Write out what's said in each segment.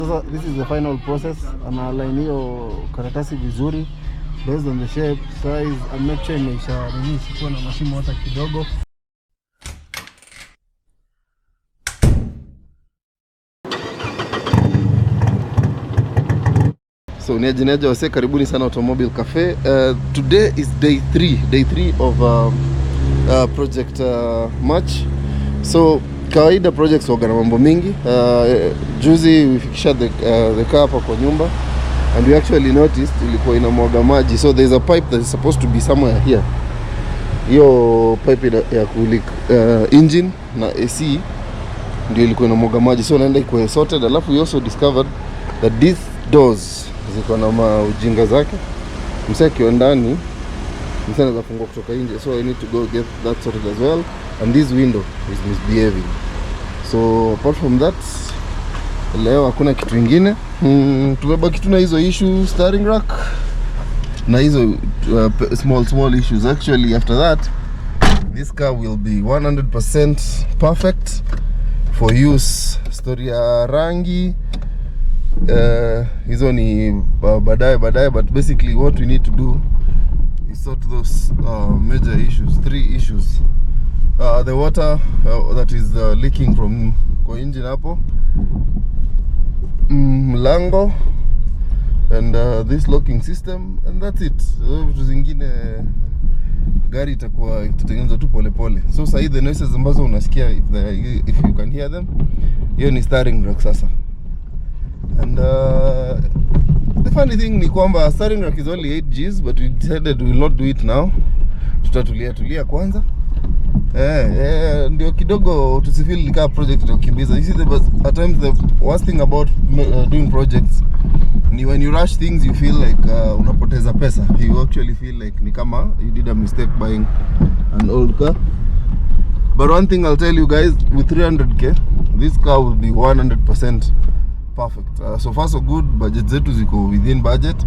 Sasa this is the final process. Analine hiyo karatasi vizuri based on the shape, size and make sure imeisha nini sikuwa na mashimo hata kidogo. So niaje wase, karibuni sana Automobile Cafe. Today is day 3 of project March. So kawaida projects waga na mambo mingi. Juzi we fikisha the car hapa kwa nyumba and we actually noticed ilikuwa inamwaga maji. So there is a pipe that is supposed to be somewhere here. Hiyo pipe ya kulik engine na AC ndio ilikuwa inamwaga maji. So naenda iko sorted. Alafu we also discovered that these doors ziko na maujinga zake. Msee akiwa ndani msee anaweza fungua kutoka nje. So I need to go get that sorted as well. And this window is misbehaving. So apart from that, leo hakuna kitu kingine. Tumebaki tuna hizo issue steering rack na hizo small issues. Actually after that, this car will be 100% perfect for use. Story ya rangi hizo ni baadaye, but basically what we need to do is sort those major issues, 3 issues. The water that is leaking from kwa engine hapo, mlango and this locking system, and that's it. Vitu zingine gari itakuwa itatengenezwa tu pole. So sasa the noises ambazo unasikia, if you can hear them, hiyo ni steering rack sasa. And the funny thing ni kwamba steering rack is only 8 Gs, but we decided we will not do it now. Tutatulia kwanza. Ndio kidogo tusifeel like a project to kimbiza. You see, at times the worst thing about doing projects ni when you rush things, you feel like unapoteza pesa. You actually feel like ni kama you did a mistake buying an old car. But one thing I'll tell you guys, with 300k this car will be 100% perfect. So far so good. Budget zetu ziko within budget,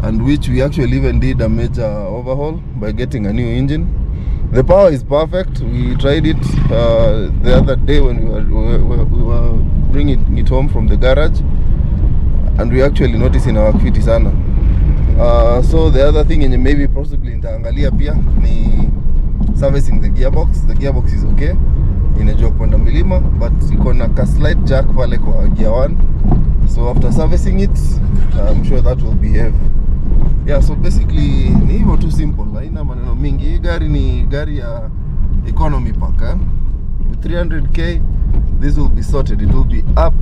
and which we actually even did a major overhaul by getting a new engine. The power is perfect. We tried it the other day when we were bringing it home from the garage, and we actually noticed in our fiti sana. So the other thing in maybe possibly nitaangalia pia ni servicing the gearbox. The gearbox is okay, inajua kwenda milima, but iko na ka slight jack pale kwa gear 1. So after servicing it, I'm sure that will behave. Yeah, so basically ni hivyo tu simple, haina maneno mingi. Hii gari ni gari ya economy pack. With 300k this will be sorted. It will be up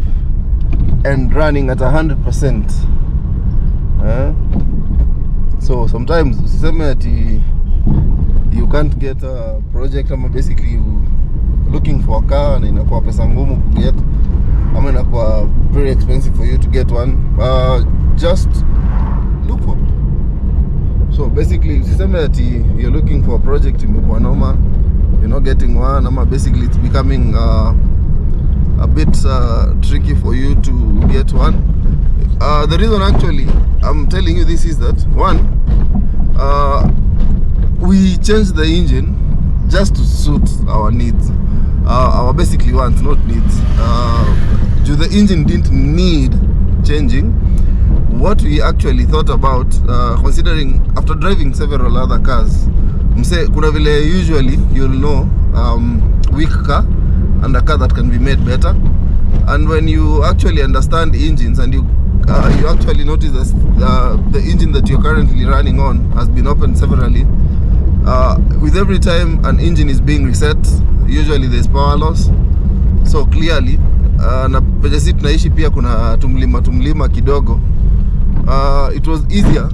and running at 100%. So sometimes usiseme ati you can't get a project, ama basically you looking for a car na inakuwa pesa ngumu kuget, ama inakuwa very expensive for you to get one. Just look for. So basically usiseme ati you're looking for a project imekuwa noma, you're not getting one, ama basically it's becoming a bit tricky for you to get one. The reason actually I'm telling you this is that, one, we changed the engine just to suit our needs, our basically wants, not needs. The engine didn't need changing. What we actually thought about, considering after driving several other cars, kuna vile usually you'll know weak car and a car that can be made better. And when you actually understand engines and you actually notice that the engine that you're currently running on has been opened severally, with every time an engine is being reset, usually there's power loss. So clearly na penye si tunaishi pia kuna tumlima kidogo. It was easier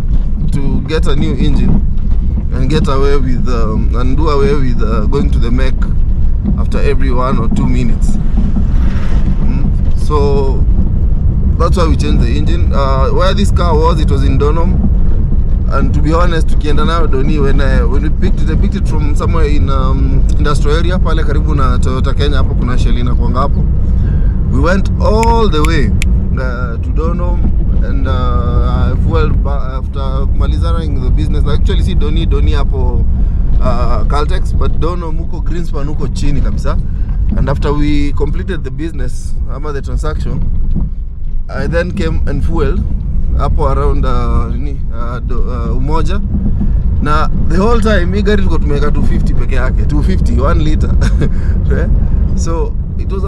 to get a new engine and get away with and do away with going to the mech after every 1 or 2 minutes. So that's why we changed the engine. Where this car was, it was in Donholm, and to be honest, tukienda nayo Doni, when we picked it, I picked it from somewhere in industrial area pale karibu na Toyota Kenya, hapo kuna Shelina kwanga hapo. We went all the way to Donholm, and after malizana the business, actually see Doni hapo Caltex, but Donholm huko Greenspan huko chini kabisa. And after we completed the business, the transaction, I then came and fueled hapo around Umoja, na the whole time hii gari ilikuwa tumeweka 250 peke yake, 250 1 liter. So it is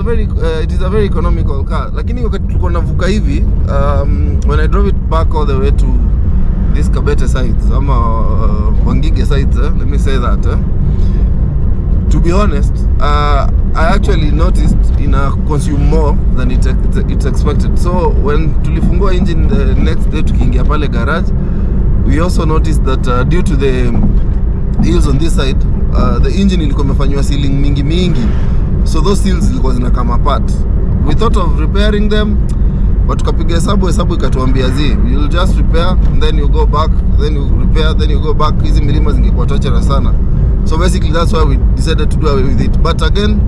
a very economical car. Lakini wakati tulikuwa navuka hivi, when I drove it back all the way to this Kabete sites ama Wangige sites, let me say that, to be honest, I actually noticed consume more than it's expected. So when tulifungua engine the next day tukiingia pale garage, we also noticed that due to the hills on this side, the engine ilikuwa imefanywa sealing mingi, so those seals zilikuwa zinakama apart. We thought of repairing them, but tukapiga hesabu ikatuambia you'll just repair and then you go back, then you repair, then you go back. Hizi milima zingekuwa torture sana. So basically that's why we decided to do away with it. But again,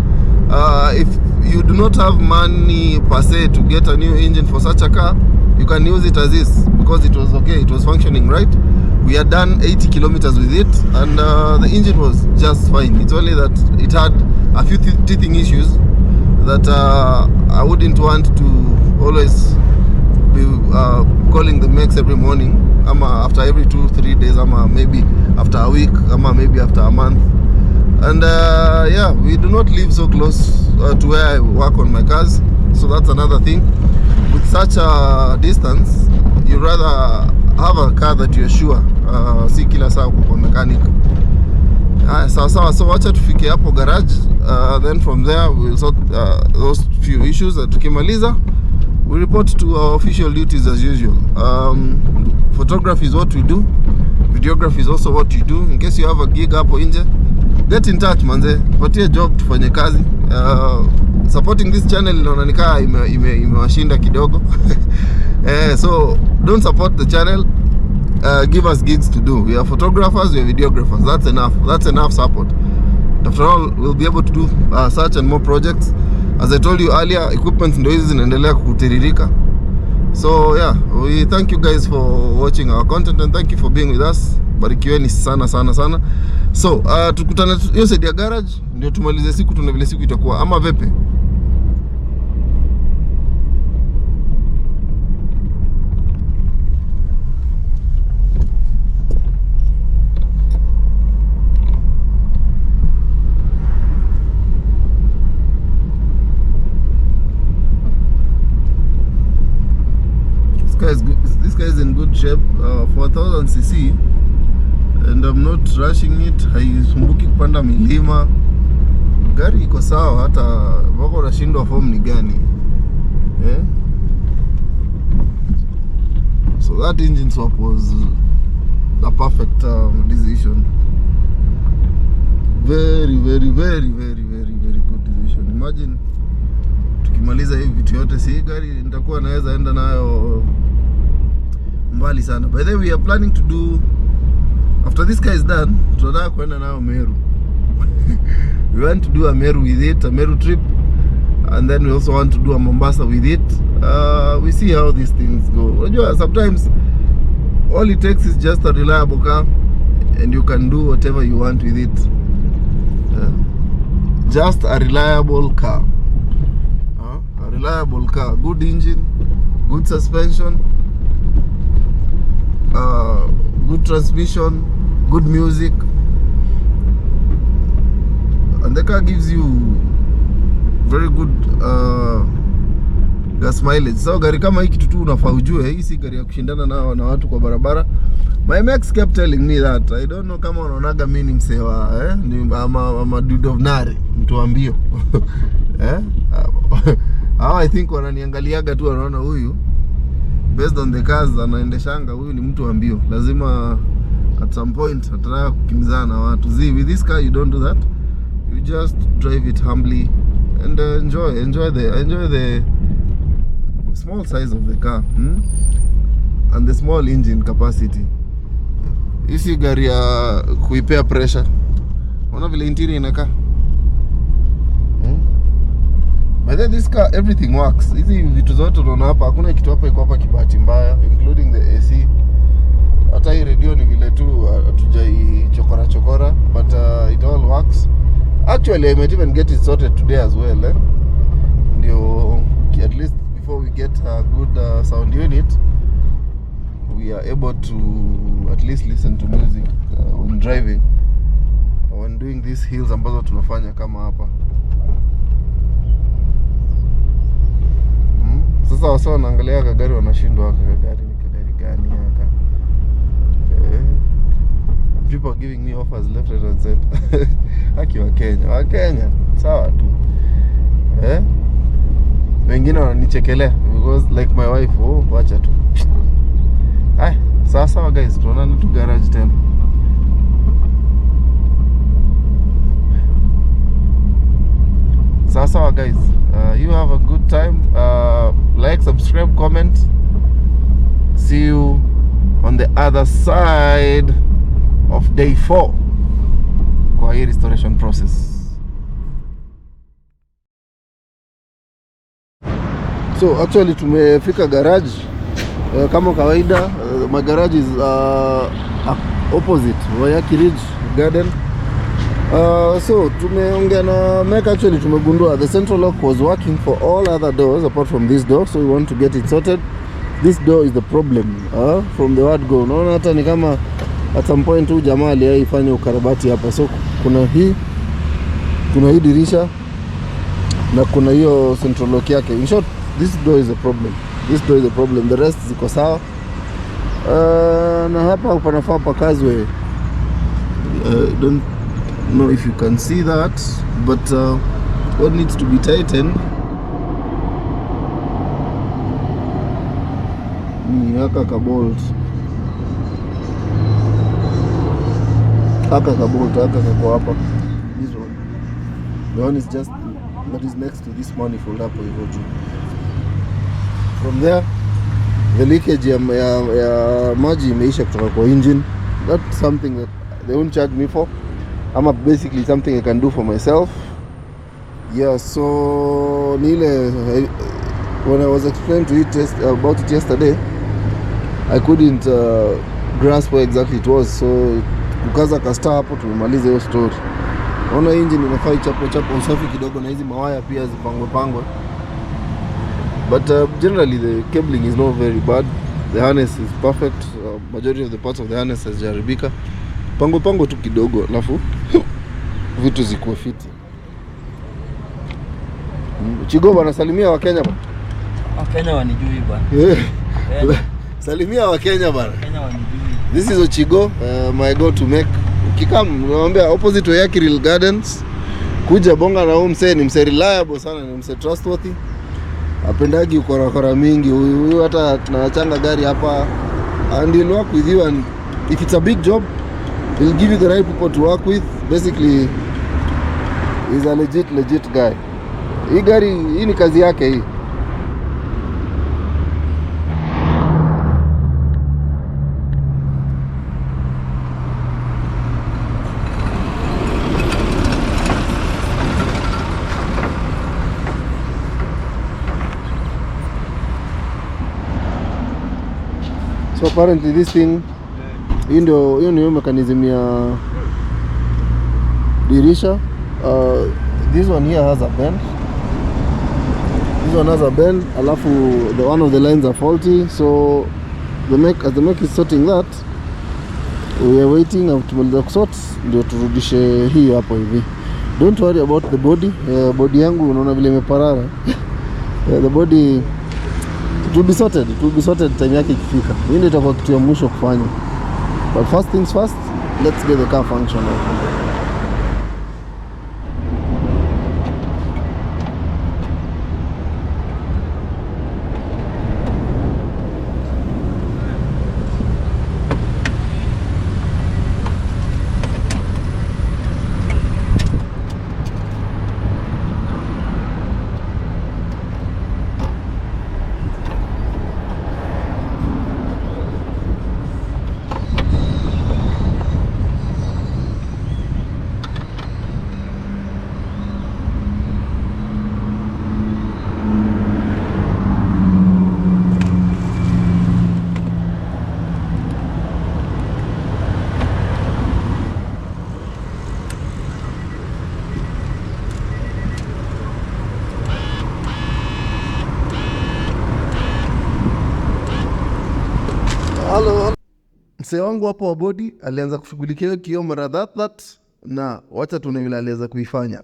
if you do not have money per se to get a new engine for such a car, you can use it as is, because it was okay, it was functioning right. We had done 80 kilometers with it, and the engine was just fine. It's only that it had a few teething issues that I wouldn't want to always be calling the mechs every morning, after every 2-3 days, maybe after a week, maybe after a month. And yeah, we do not live so close to where I work on my cars, so that's another thing. With such a distance, you rather have a car that you're sure si kila saa kwa mechanic. So wacha tufike hapo garage, then from there we'll sort those few issues. Tukimaliza, we report to our official duties as usual. Photography is what we do, videography is also what you do. In case you have a gig hapo nje, get in touch manze, patie job tufanye kazi. Supporting this channel inaona nikaa imewashinda kidogo. So don't support the channel, give us gigs to do. We are photographers, we are videographers. That's enough support. After all, we'll be able to do such and more projects. As I told you earlier, equipment ndo hizi zinaendelea kutiririka. So yeah, we thank you guys for watching our content, and thank you for being with us. Barikiweni sana. So tukutane hiyo side ya garage, ndio tumalize siku, tuna vile siku itakuwa ama vepe. This guy is in good shape, 4000 cc, and I'm not rushing it. Haisumbuki kupanda milima, gari iko sawa, hata wako unashindwa form ni gani, So that engine swap was the perfect decision. Very good decision. Imagine tukimaliza hivi vitu yote, si gari nitakuwa naweza enda nayo mbali sana. By the way, we are planning to do, after this guy is done, tunataka kwenda nayo Meru. We want to do a Meru with it, a Meru trip, and then we also want to do a Mombasa with it. We see how these things go. Unajua, sometimes all it takes is just a reliable car, and you can do whatever you want with it. Just a reliable car. A reliable car, good engine, good suspension, good transmission, good music, and the car gives you very good gas mileage. So gari kama hii kitu tu unafaa ujue, hii si gari ya kushindana na watu kwa barabara. My max kept telling me that, I don't know kama unaonaga mimi ni msewa, ni ama dude of nare, mtu ambio. I think wananiangaliaga tu, wanaona huyu based on the cars anaendeshanga, huyu ni mtu ambio, lazima at some point atataka kukimbizana na watu. With this car you don't do that. You just drive it humbly and enjoy the small size of the car, and the small engine capacity. Hii gari ya kuipea pressure, unaona vile interior inakaa. But then this car, everything works. Hizi vitu zote unaona hapa, hakuna kitu hapa iko hapa kibahati mbaya, including the AC. Hata hii radio ni vile tu hatujai chokora, but it all works. Actually, I might even get it sorted today as well, Ndio at least before we get a good sound unit, we are able to at least listen to music when driving, when doing these hills ambazo tunafanya kama hapa. Sasa wasa wanaangalia kagari wanashindwa kagari ni kagari gani haka. People are giving me offers left, right and center. Haki wa Kenya sawa tu. Wengine wananichekelea because like my wife, wacha tu. Sawa guys, tuonane tu garage tena. Sawa guys, you have a good time. Like, subscribe, comment. See you on the other side of day 4 kwa hii restoration process. So actually tumefika garage. Kama kawaida, my garage is opposite Wayaki Ridge Garden. So tumeongea na Mike. Actually tumegundua the central lock was working for all other doors apart from this door, so we want to get it sorted. This door is the problem from the word go. Unaona hata ni kama at some point tu jamaa aliyefanya ukarabati hapa. So kuna hii dirisha na kuna hiyo central lock yake. In short, this door is a problem. The rest ziko sawa. Na hapa panafaa pakazwe. Don't know if you can see that, but what needs to be tightened ni haka kabolt kako hapa. This one, the one is just that is next to this manifold hapo hivyo tu. From there the leakage ya maji imeisha kutoka kwa engine. That's something that they won't charge me for. I'm basically something I can do for myself. Yeah, so Nile, when I was explaining to you about it yesterday, I couldn't grasp where exactly it was. So kukaza kasta hapo tumemaliza hiyo story. Ona engine inafaa chapo usafi kidogo na hizi mawaya pia zipangwe. But generally the cabling is not very bad. The harness is perfect. Majority of the parts of the harness has jaribika. Pango tu kidogo alafu vitu zikuwe fiti. Chigo bana, salimia wa Kenya bana. Wakenya wanijui bana. Salimia wa Kenya bana. Wakenya wanijui. This is Ochigo, my go to make. Ukikam naambia opposite Wayaki Ridge Gardens. Kuja bonga na mse ni mse reliable sana, ni mse trustworthy. Apendagi ukora mingi. Huyu hata tunachanga gari hapa and he'll work with you, and if it's a big job he'll give you the right people to work with. Basically he's a legit guy. Hii gari hii ni kazi yake hii. So apparently this thing, hiyo ndio mechanism ya dirisha. This one here has a bend. Alafu one of the lines are faulty, so as the mech is sorting that, we are waiting to sort ndio turudishe hii hapo hivi. Don't worry about the body. Body yangu unaona vile imeparara. The body it will be sorted time yake ikifika. Hii ndio itakuwa kitu ya mwisho kufanya. But first things first, let's get the car functional. Halo. Mzee wangu hapo wa body alianza kushughulikia kioo mara that na wacha tuna vile aliweza kuifanya.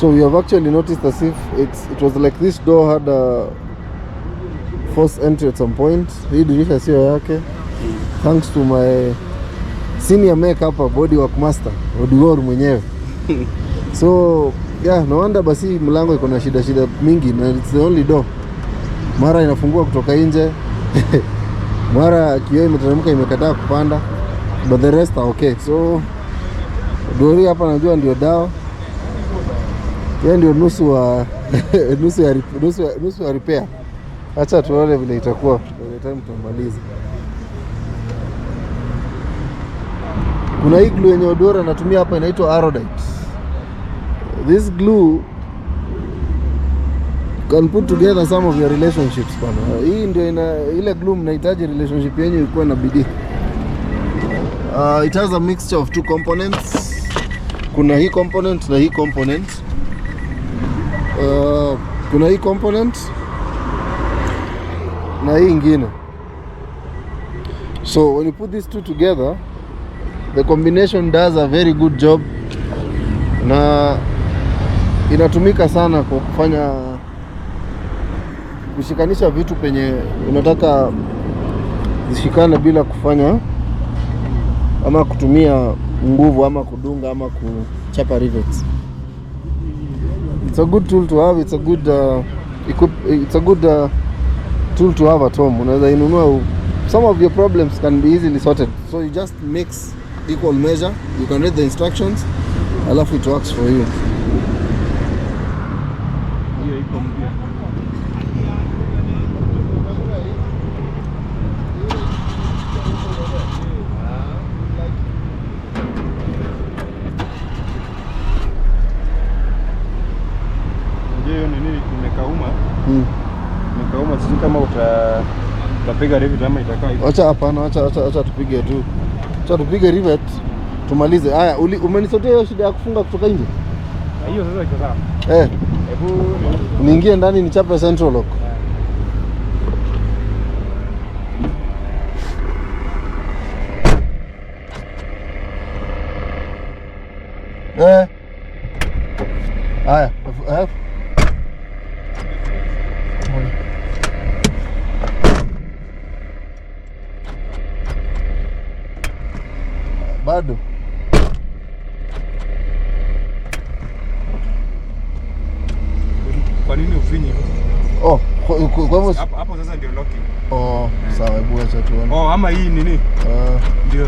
So we have actually noticed as if it was like this door had a forced entry at some point. Hii dirisha sio yake. Thanks to my senior makeup body work master Odigor mwenyewe. So yeah, no wonder basi mlango iko na shida mingi na it's the only door. Mara inafungua kutoka nje. Mara kioo imeteremka imekataa kupanda. But the rest are okay. So dori hapa najua ndio dawa. Yeye ndio nusu ya repair. Acha tuone vile itakuwa by the time tumalize. Kuna hii glue yenye Odora anatumia hapa inaitwa Arodite. This glue can put together some of your relationships bana. Hii ndio ile glue mnahitaji relationship yenyu ikuwe na bidii. It has a mixture of two components. Kuna hii component na hii component. Kuna hii component na hii ingine. So when you put these two together, the combination does a very good job na inatumika sana kwa kufanya kushikanisha vitu penye unataka zishikane bila kufanya ama kutumia nguvu ama kudunga ama kuchapa rivets. It's a good tool to have. It's a good tool to have at home. Unaweza inunua. Some of your problems can be easily sorted. So you just mix equal measure. You can read the instructions. Alafu it works for you. Nimekauma sisi kama utapiga rivet ama itakaa hivi. Acha hapana, acha tupige tu. Acha tupige rivet tumalize. Haya, umenisotea hiyo shida ya kufunga kutoka nje? Hiyo sasa iko sawa. Hebu niingie ndani nichape central lock. Haya, bado kwa nini ufinyi? Kwa hivyo hapo sasa ndio locking. Sawa, hebu acha tuone. Ama hii nini? Ndio.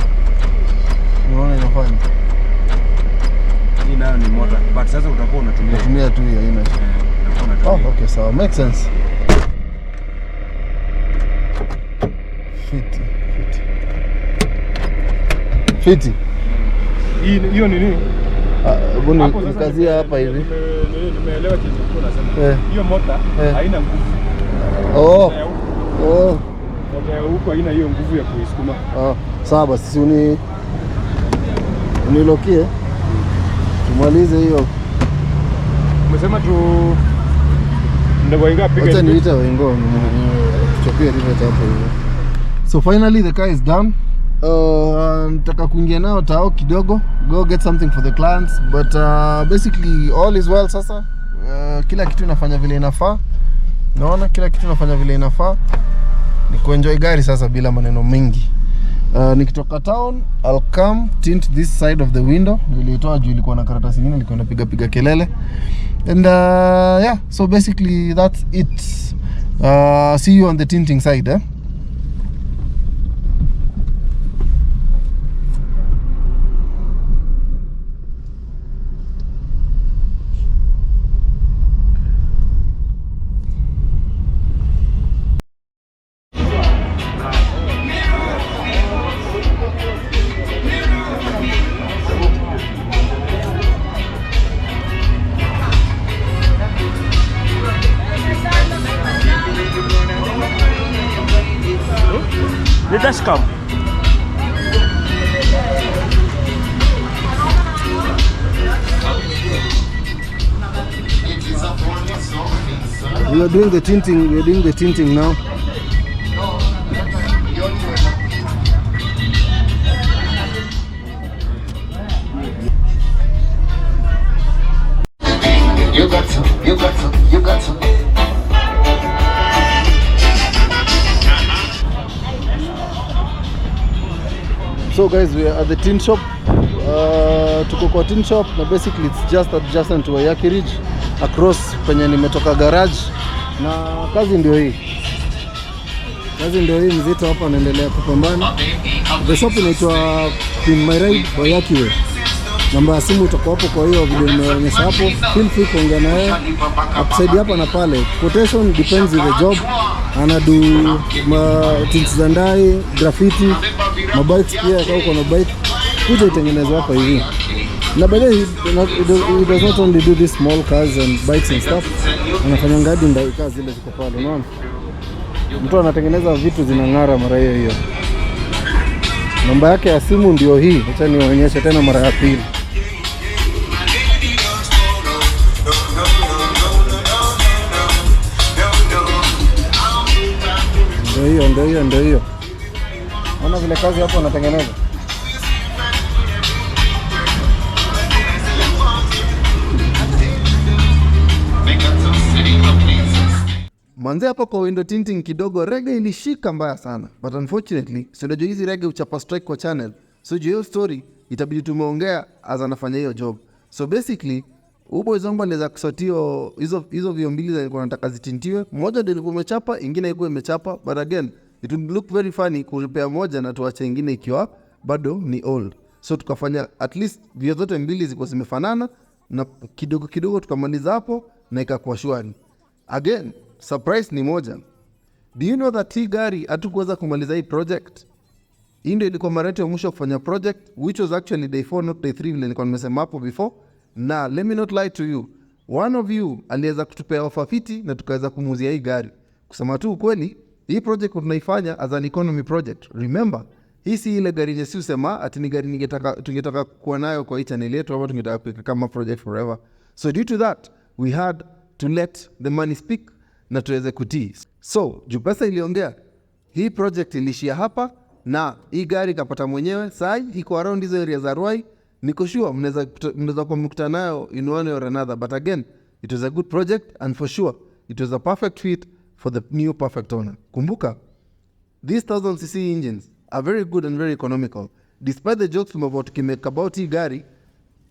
Unaona inafanya. Hii nayo ni motor, but sasa utakuwa unatumia tu hiyo ina. Okay, sawa, make sense. Fiti. Hiyo nini? Mbona nikazia hapa hivi? Nimeelewa kitu unasema. Hiyo motor haina nguvu. Motor huko haina hiyo nguvu ya kuisukuma. Sawa basi unilokie. Tumalize hiyo. Umesema ndio wainga piga. Acha niita waingo tuchopie rivet hapo hiyo. So finally the car is done. Nataka kuingia nao tao kidogo, go get something for the clients, but basically all is well sasa. Kila kitu inafanya vile inafaa. Naona kila kitu inafanya vile inafaa. Ni kuenjoy gari sasa bila maneno mengi. Nikitoka town, I'll come tint this side of the window. Nilitoa juu ilikuwa na karatasi nyingine ilikuwa inapiga kelele. And yeah, so basically that's it. See you on the tinting side, Let us come. We are doing the tinting. We are doing the tinting now. You got to. So guys, we are at the tin shop. Tuko kwa tin shop na basically it's just adjacent to Yaki Ridge across penye nimetoka garage, na kazi ndio hii. Mzito hapa anaendelea kupambana. The shop inaitwa In My Ride by Yaki Way. Namba ya simu utakuwa hapo, kwa hiyo video nimeonyesha hapo. Feel free kuongea naye. Upside hapa na pale. Quotation depends with the job. Anadu tints za ndai, graffiti, mabikes pia, kama uko na bike kuja itengenezwa hapa hivi. Na baadaye he does not only do these small cars and bikes and stuff. Anafanya ngadi ndai kazi zile ziko pale, unaona? Mtu anatengeneza vitu zinang'ara mara hiyo. Namba yake ya simu ndio hii. Acha nionyeshe tena mara ya pili. Ndio hiyo. Ona vile kazi hapo anatengeneza. Manze hapo kwa window tinting kidogo reggae ilishika mbaya sana. But unfortunately, unajua hizi reggae uchapa strike kwa channel. So hiyo story itabidi tumeongea as anafanya hiyo job. So basically, ubo izomba anaweza kusotio hizo vio mbili za nilikuwa nataka zitintiwe. Moja ndio ilikuwa imechapa, ingine ilikuwa imechapa. But again, it would look very funny kulipea moja na tuache ingine ikiwa bado ni old. So tukafanya at least vio zote mbili ziko zimefanana na kidogo tukamaliza hapo na ikakuwa shwari. Again, surprise ni moja. Do you know that hii gari hatukuweza kumaliza hii project? Hii ndio ilikuwa mara yetu ya mwisho kufanya project, which was actually day 4 not day 3 vile nilikuwa nimesema hapo before. Na let me not lie to you, one of you aliweza kutupea offer fiti na tukaweza kumuzia hii gari. Kusema tu ukweli, hii project tunaifanya as an economy project. Remember, hii si ile gari yenye si usema ati ni gari tungetaka kuwa nayo kwa hii channel yetu ama tungetaka kuweka kama project forever. So due to that, we had to let the money speak na tuweze kutii. So, juu pesa iliongea, hii project ilishia hapa na hii gari kapata mwenyewe. Sai iko around hizo area za Ruai. Niko sure mnaweza kwa mkutana nayo in one or another, but again, it was a good project and for sure it was a perfect fit for the new perfect owner. Kumbuka, these 1000cc engines are very good and very economical. Despite the jokes tumemake about hii gari,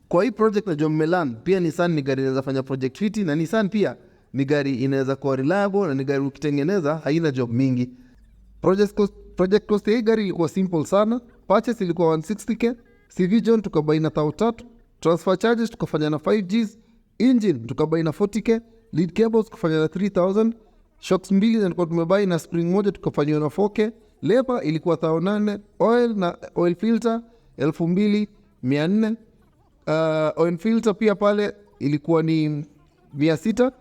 kwa hii project na John Melan, pia Nissan ni gari inaweza fanya project fiti, na Nissan pia ni gari inaweza kuwa reliable, na ni gari ukitengeneza haina job mingi. Project cost hii gari ilikuwa simple sana. Purchase ilikuwa 160k, CV John tukabai na 3,000, transfer charges tukafanya na 5Gs, engine tukabai na 40k, lead cables tukafanya na 3,000, shocks mbili zilikuwa tumebai na spring moja tukafanya na 4k, labor ilikuwa 800, oil na oil filter 2,400, oil filter pia pale ilikuwa ni 600,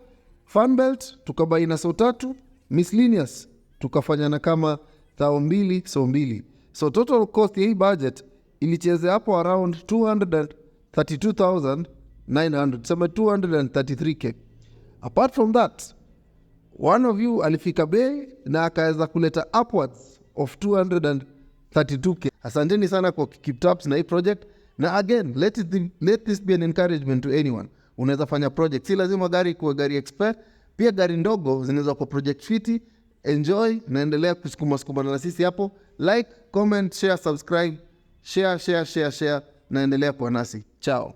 fan belt tukabai na 300, miscellaneous tukafanya na kama 2,200. So total cost ya hii budget ilicheze hapo around 232,900, sema 233k. Apart from that, one of you alifika bei na akaweza kuleta upwards of 232k. Asanteni sana kwa keep tabs na hii project. Na again, let this be an encouragement to anyone. Unaweza fanya project, si lazima gari kuwa gari expert, pia gari ndogo zinaweza kwa project fiti. Enjoy, naendelea kusukuma na sisi hapo. Like, comment, share, subscribe, share, naendelea kwa nasi. Ciao.